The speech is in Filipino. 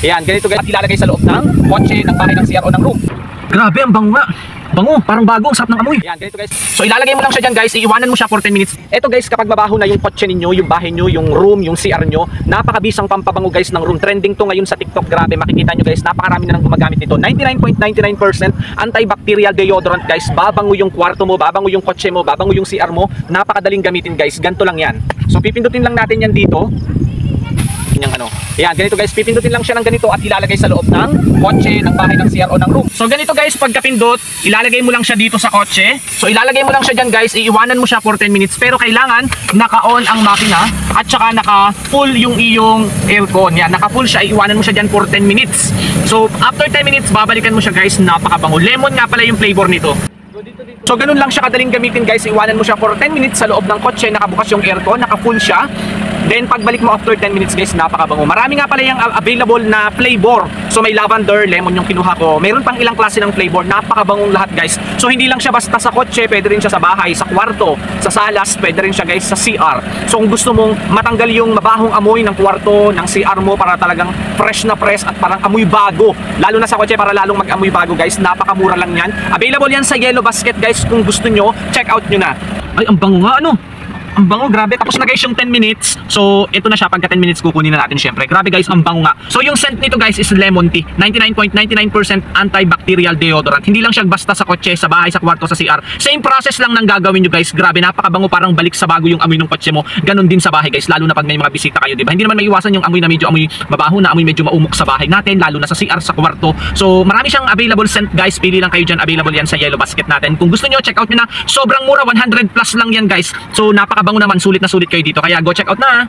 Yan, ganito guys, at ilalagay sa loob ng kotse, ng bahay, ng CR o ng room. Grabe, ang bango nga. Bango, parang bago, ang sarap ng amoy. Yan, ganito guys. So ilalagay mo lang siya dyan guys, iiwanan mo siya for 10 minutes. Ito guys, kapag mabaho na yung kotse ninyo, yung bahay nyo, yung room, yung CR nyo, napakabisang pampabango guys ng room. Trending to ngayon sa TikTok, grabe, makikita nyo guys, napakarami na nang gumagamit nito. 99.99% antibacterial deodorant guys. Babango yung kwarto mo, babango yung kotse mo, babango yung CR mo. Napakadaling gamitin guys, ganito lang yan. So pipindutin lang natin yan dito. Yan, ganito guys, pipindutin lang siya ng ganito at ilalagay sa loob ng kotse, ng bahay, ng CR o ng room. So ganito guys, pagkapindot, ilalagay mo lang siya dito sa kotse. So ilalagay mo lang siya dyan guys, iiwanan mo siya for 10 minutes. Pero kailangan naka-on ang makina at saka naka-full yung iyong aircon. Yan, naka-full siya, iiwanan mo siya dyan for 10 minutes. So after 10 minutes, babalikan mo siya guys, napakabango. Lemon nga pala yung flavor nito. So ganun lang siya kadaling gamitin guys, iwanan mo siya for 10 minutes sa loob ng kotse, nakabukas yung aircon, naka-full siya. Then pagbalik mo after 10 minutes guys, napakabango. Marami nga pala yung available na flavor. So may lavender, lemon yung kinuha ko. Mayroon pang ilang klase ng flavor, napakabangong lahat guys. So hindi lang siya basta sa kotse, pwede rin siya sa bahay, sa kwarto, sa salas, pwede rin siya guys sa CR. So kung gusto mong matanggal yung mabahong amoy ng kwarto, ng CR mo para talagang fresh na fresh at parang amoy bago, lalo na sa kotse para lalong mag-amoy bago guys, napakamura lang yan. Available yan sa Yellow Basket guys, kung gusto nyo, check out nyo na. Ay, ang bango nga, ano? Ang bango, grabe. Tapos na guys yung 10 minutes. So, ito na siya. Pagka 10 minutes, kukunin na natin syempre. Grabe guys, ang bango nga. So, yung scent nito guys is lemon tea. 99.99% antibacterial deodorant. Hindi lang siya basta sa kotse, sa bahay, sa kwarto, sa CR. Same process lang nang gagawin nyo guys. Grabe, napakabango, parang balik sa bago yung amoy ng kotse mo. Ganon din sa bahay guys, lalo na pag may mga bisita kayo, diba? Hindi naman maiwasan yung amoy na medyo amoy mabaho, na amoy medyo maumok sa bahay natin, lalo na sa CR, sa kwarto. So, marami siyang available scent guys. Pili lang kayo dyan. Available yan sa Yellow Basket natin. Kung gusto nyo, check out nyo na. Sobrang mura, 100 plus lang yan guys. So, napakabango naman. Sulit na sulit kayo dito. Kaya go check out na.